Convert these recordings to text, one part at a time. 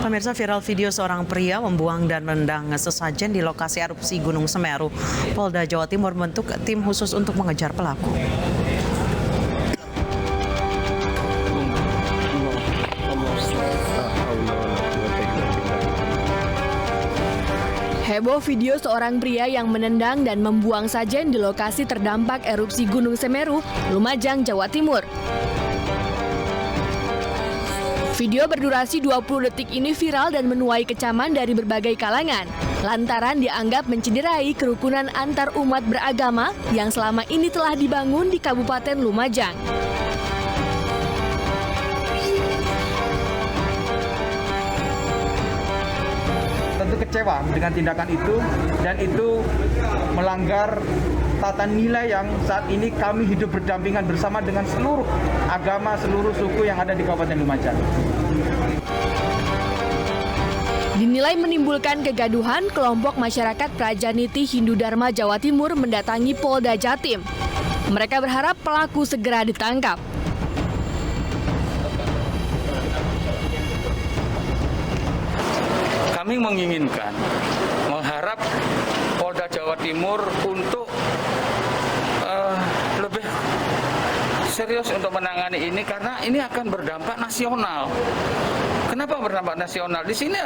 Pemirsa, viral video seorang pria membuang dan menendang sesajen di lokasi erupsi Gunung Semeru. Polda Jawa Timur membentuk tim khusus untuk mengejar pelaku. Heboh video seorang pria yang menendang dan membuang sajen di lokasi terdampak erupsi Gunung Semeru, Lumajang, Jawa Timur. Video berdurasi 20 detik ini viral dan menuai kecaman dari berbagai kalangan, lantaran dianggap mencederai kerukunan antar umat beragama yang selama ini telah dibangun di Kabupaten Lumajang. Tentu kecewa dengan tindakan itu, dan itu melanggar tata nilai yang saat ini kami hidup berdampingan bersama dengan seluruh agama, seluruh suku yang ada di Kabupaten Lumajang. Dinilai menimbulkan kegaduhan, kelompok masyarakat Prajaniti Hindu Dharma Jawa Timur mendatangi Polda Jatim. Mereka berharap pelaku segera ditangkap. Kami menginginkan, mengharap Polda Jawa Timur untuk lebih serius untuk menangani ini, karena ini akan berdampak nasional. Kenapa berdampak nasional? Di sini.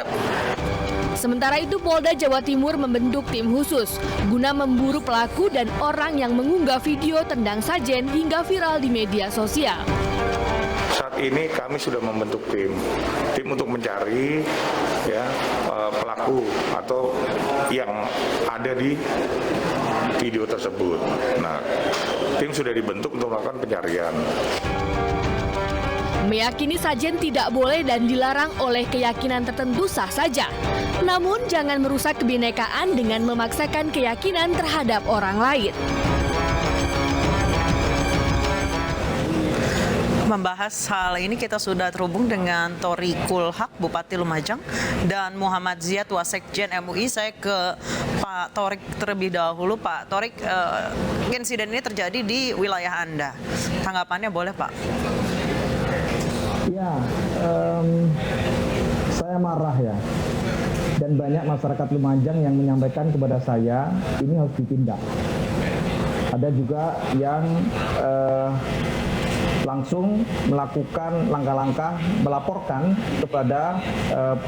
Sementara itu, Polda Jawa Timur membentuk tim khusus guna memburu pelaku dan orang yang mengunggah video tendang sajen hingga viral di media sosial. Saat ini kami sudah membentuk tim untuk mencari pelaku atau yang ada di video tersebut. Nah, tim sudah dibentuk untuk melakukan pencarian. Meyakini sajen tidak boleh dan dilarang oleh keyakinan tertentu sah saja. Namun jangan merusak kebinekaan dengan memaksakan keyakinan terhadap orang lain. Membahas hal ini kita sudah terhubung dengan Thoriqul Haq, Bupati Lumajang, dan Muhammad Ziyad, Wasekjen MUI. Saya ke Pak Thorik terlebih dahulu. Pak Thorik, insiden ini terjadi di wilayah Anda. Tanggapannya boleh, Pak? Ya, saya marah ya. Dan banyak masyarakat Lumajang yang menyampaikan kepada saya, ini harus ditindak. Ada juga yang langsung melakukan langkah-langkah melaporkan kepada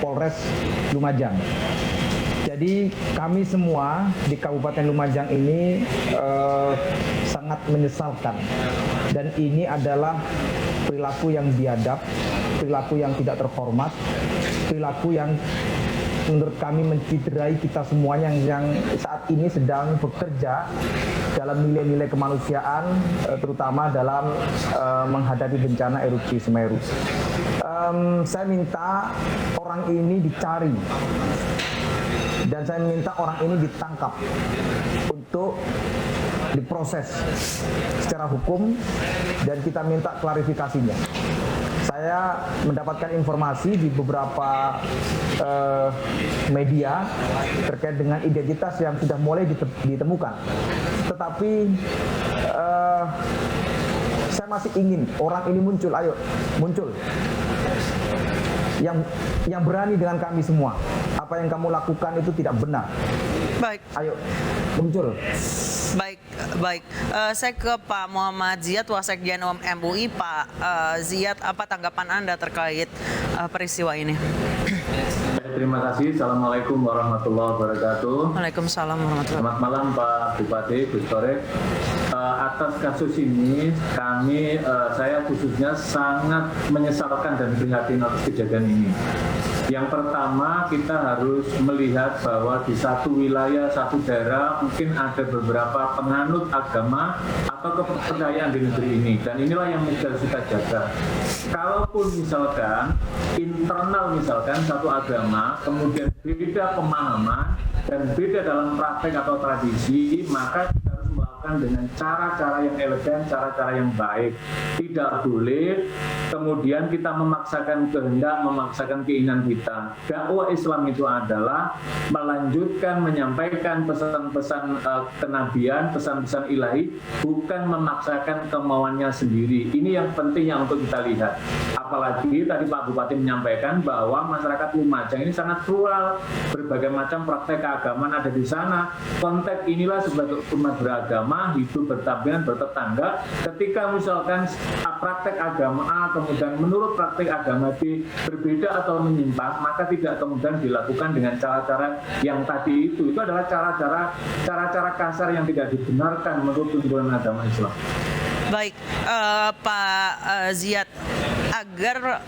Polres Lumajang. Jadi kami semua di Kabupaten Lumajang ini sangat menyesalkan, dan ini adalah perilaku yang biadab, perilaku yang tidak terhormat, perilaku yang menurut kami menciderai kita semuanya yang saat ini sedang bekerja dalam nilai-nilai kemanusiaan, terutama dalam menghadapi bencana erupsi Semeru. Saya minta orang ini dicari, dan saya minta orang ini ditangkap untuk diproses secara hukum, dan kita minta klarifikasinya. Saya mendapatkan informasi di beberapa media terkait dengan identitas yang sudah mulai ditemukan. Tetapi saya masih ingin orang ini muncul, ayo muncul. Yang berani dengan kami semua. Apa yang kamu lakukan itu tidak benar. Baik. Ayo muncul. Baik. Saya ke Pak Muhammad Ziyad, Wasekjen MUI. Pak Ziyad, apa tanggapan Anda terkait peristiwa ini? Terima kasih. Assalamualaikum warahmatullahi wabarakatuh. Waalaikumsalam warahmatullahi wabarakatuh. Selamat malam Pak Bupati, Gus Thorik. Atas kasus ini saya khususnya sangat menyesalkan dan prihatin atas kejadian ini. Yang pertama, kita harus melihat bahwa di satu wilayah, satu daerah mungkin ada beberapa penganut agama atau kepercayaan di negeri ini, dan inilah yang harus kita jaga. Kalaupun misalkan internal satu agama kemudian beda pemahaman dan beda dalam praktek atau tradisi, maka kita harus melakukan dengan cara-cara yang elegan, cara-cara yang baik. Tidak boleh kemudian kita memaksakan kehendak, memaksakan keinginan kita. Dakwah Islam itu adalah melanjutkan, menyampaikan pesan-pesan kenabian, pesan-pesan ilahi, bukan memaksakan kemauannya sendiri. Ini yang penting yang untuk kita lihat. Apalagi tadi Pak Bupati menyampaikan bahwa masyarakat Lumajang ini sangat plural, berbagai macam praktek keagamaan ada di sana. Konteks inilah sebagai umat beragama hidup berdampingan bertetangga. Ketika misalkan praktek agama A kemudian menurut praktek agama B berbeda atau menyimpang, maka tidak kemudian dilakukan dengan cara-cara yang tadi itu adalah cara-cara kasar yang tidak dibenarkan menurut tuntunan agama Islam. Baik, Pak Ziyad, agar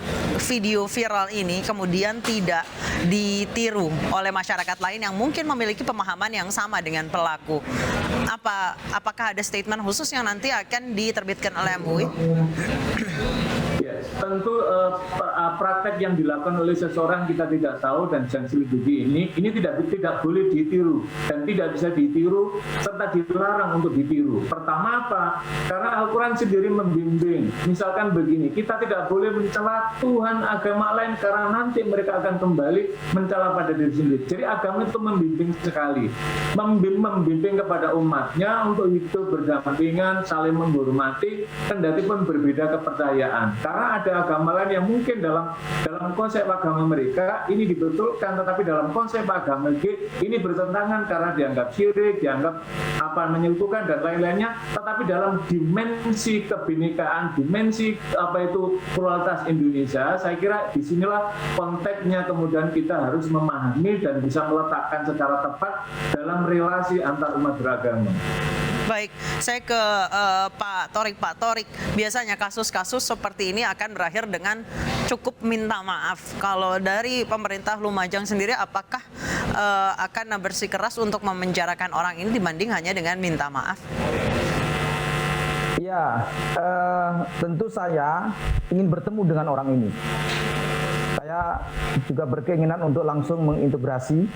video viral ini kemudian tidak ditiru oleh masyarakat lain yang mungkin memiliki pemahaman yang sama dengan pelaku, apakah ada statement khusus yang nanti akan diterbitkan oleh MUI? Ya, tentu praktek yang dilakukan oleh seseorang kita tidak tahu dan jangan selidiki ini tidak boleh ditiru dan tidak bisa ditiru serta dilarang untuk ditiru. Pertama apa? Karena Al-Quran sendiri membimbing. Misalkan begini, kita tidak boleh mencela Tuhan agama lain karena nanti mereka akan kembali mencela pada diri sendiri. Jadi agama itu membimbing sekali, membimbing kepada umatnya untuk hidup berdampingan, saling menghormati, kendati pun berbeda kepercayaan. Karena ada agama lain yang mungkin dalam konsep agama mereka ini dibetulkan, tetapi dalam konsep agama ini bertentangan karena dianggap syirik, dianggap menyekutukan dan lain-lainnya. Tetapi dalam dimensi kebinekaan, dimensi pluralitas Indonesia, saya kira disinilah konteksnya kemudian kita harus memahami dan bisa meletakkan secara tepat dalam relasi antar umat beragama. Baik, saya ke Pak Thorik. Pak Thorik, biasanya kasus-kasus seperti ini akan berakhir dengan cukup minta maaf. Kalau dari pemerintah Lumajang sendiri, apakah akan bersikeras untuk memenjarakan orang ini dibanding hanya dengan minta maaf? Ya, tentu saya ingin bertemu dengan orang ini. Saya juga berkeinginan untuk langsung mengintegrasi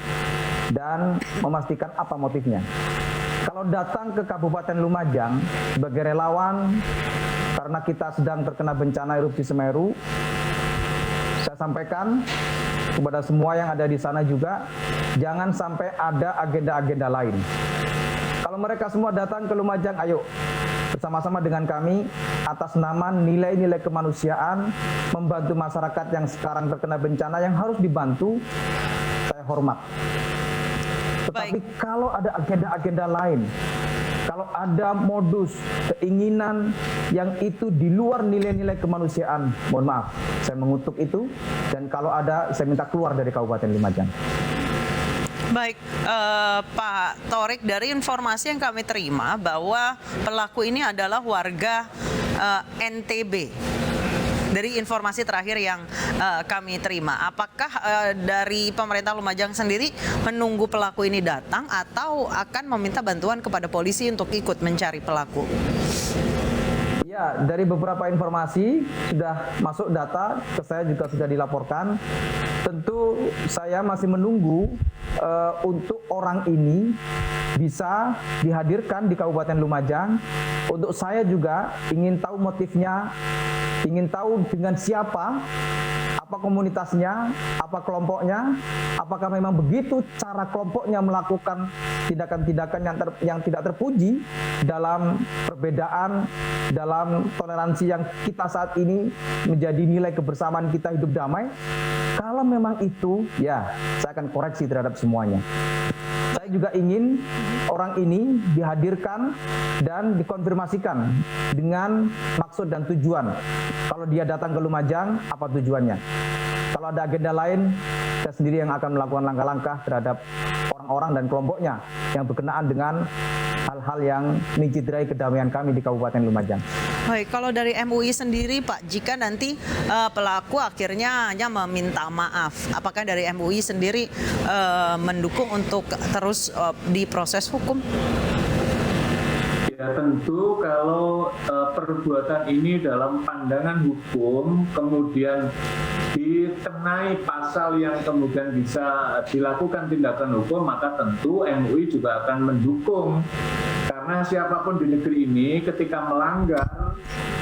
dan memastikan apa motifnya. Kalau datang ke Kabupaten Lumajang sebagai relawan karena kita sedang terkena bencana erupsi Semeru, saya sampaikan kepada semua yang ada di sana juga, jangan sampai ada agenda-agenda lain. Kalau mereka semua datang ke Lumajang, ayo bersama-sama dengan kami atas nama nilai-nilai kemanusiaan membantu masyarakat yang sekarang terkena bencana yang harus dibantu, saya hormat. Tetapi kalau ada agenda-agenda lain, kalau ada modus, keinginan yang itu di luar nilai-nilai kemanusiaan, mohon maaf, saya mengutuk itu, dan kalau ada, saya minta keluar dari Kabupaten Lumajang. Baik, Pak Thorik, dari informasi yang kami terima bahwa pelaku ini adalah warga NTB. Dari informasi terakhir yang kami terima, apakah dari pemerintah Lumajang sendiri menunggu pelaku ini datang atau akan meminta bantuan kepada polisi untuk ikut mencari pelaku? Ya, dari beberapa informasi sudah masuk data, ke saya juga sudah dilaporkan. Tentu saya masih menunggu untuk orang ini bisa dihadirkan di Kabupaten Lumajang. Untuk saya juga ingin tahu motifnya, ingin tahu dengan siapa, apa komunitasnya, apa kelompoknya, apakah memang begitu cara kelompoknya melakukan tindakan-tindakan yang tidak terpuji dalam perbedaan, dalam toleransi yang kita saat ini menjadi nilai kebersamaan kita hidup damai. Kalau memang itu, ya saya akan koreksi terhadap semuanya. Saya juga ingin orang ini dihadirkan dan dikonfirmasikan dengan maksud dan tujuan. Kalau dia datang ke Lumajang, apa tujuannya? Kalau ada agenda lain, saya sendiri yang akan melakukan langkah-langkah terhadap orang-orang dan kelompoknya yang berkenaan dengan hal-hal yang mencederai kedamaian kami di Kabupaten Lumajang. Baik, kalau dari MUI sendiri, Pak, jika nanti pelaku akhirnya hanya meminta maaf, apakah dari MUI sendiri mendukung untuk terus diproses hukum? Ya, tentu kalau perbuatan ini dalam pandangan hukum kemudian dikenai pasal yang kemudian bisa dilakukan tindakan hukum, maka tentu MUI juga akan mendukung. Karena siapapun di negeri ini ketika melanggar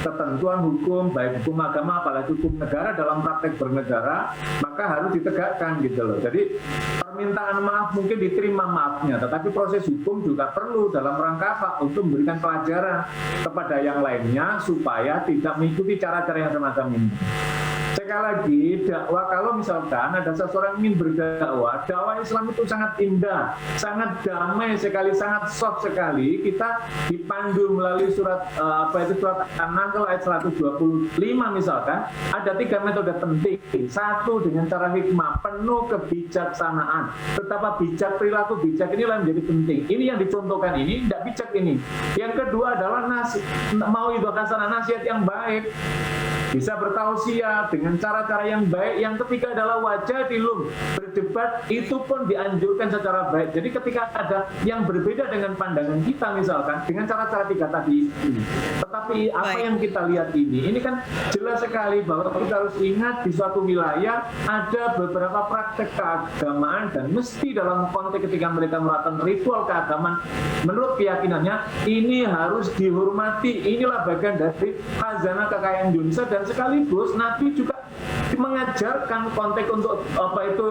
ketentuan hukum, baik hukum agama apalagi hukum negara dalam praktek bernegara, maka harus ditegakkan gitu loh. Jadi permintaan maaf mungkin diterima maafnya, tetapi proses hukum juga perlu dalam rangka apa? Untuk memberikan pelajaran kepada yang lainnya supaya tidak mengikuti cara-cara yang semacam ini. Sekali lagi, dakwah kalau misalkan ada seseorang ingin berdakwah, dakwah Islam itu sangat indah, sangat damai sekali, sangat soft sekali. Kita dipandu melalui surat surat An-Nahl ayat 125 misalkan, ada 3 metode penting. Satu, dengan cara hikmah, penuh kebijaksanaan. Betapa bijak, perilaku bijak inilah yang menjadi penting. Ini yang dicontohkan ini, tidak bijak ini. Yang kedua adalah mau itu hasanah, nasihat yang baik. Bisa bertausiah dengan cara-cara yang baik. Yang ketiga adalah wajadilum, berdebat itu pun dianjurkan secara baik. Jadi ketika ada yang berbeda dengan pandangan kita misalkan dengan cara-cara 3 tadi ini. Tetapi apa yang kita lihat ini kan jelas sekali bahwa kita harus ingat di suatu wilayah ada beberapa praktek keagamaan dan mesti dalam konteks ketika mereka melakukan ritual keagamaan menurut keyakinannya ini harus dihormati. Inilah bagian dari khazanah kekayaan Indonesia dan sekaligus Nabi juga mengajarkan konteks untuk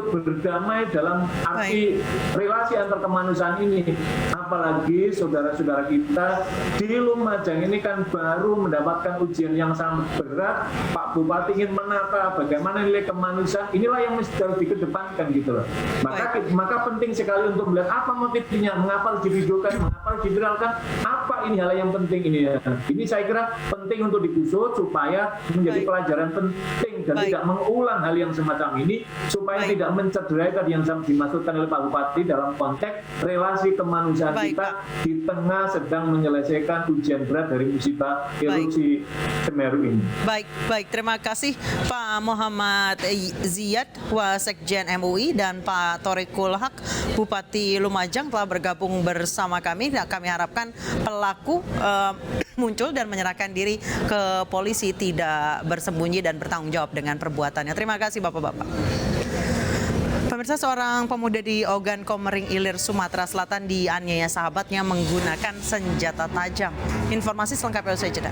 berdamai dalam arti relasi antar kemanusiaan ini. Apalagi saudara-saudara kita di Lumajang ini kan baru mendapatkan ujian yang sangat berat. Pak Bupati ingin menata bagaimana nilai kemanusiaan, inilah yang mesti harus dikedepankan gitu loh. Maka penting sekali untuk melihat apa motifnya, mengapa harus divideokan, mengapa harus diviralkan, apa ini hal yang penting ini. Ini saya kira penting untuk digusut supaya menjadi pelajaran penting dan tidak mengulang hal yang semacam ini supaya tidak mencederai tadi yang dimaksudkan oleh Pak Bupati dalam konteks relasi kemanusiaan kita di tengah sedang menyelesaikan ujian berat dari musibah erupsi Semeru ini. Baik, terima kasih Pak Muhammad Ziyad, Wasekjen MUI, dan Pak Thoriqul Haq, Bupati Lumajang telah bergabung bersama kami. Kami harapkan pelaku muncul dan menyerahkan diri ke polisi, tidak bersembunyi dan bertanggung jawab dengan perbuatannya. Terima kasih Bapak-Bapak. Pemirsa, seorang pemuda di Ogan Komering Ilir, Sumatera Selatan dianiaya sahabatnya menggunakan senjata tajam. Informasi selengkapnya usai jeda.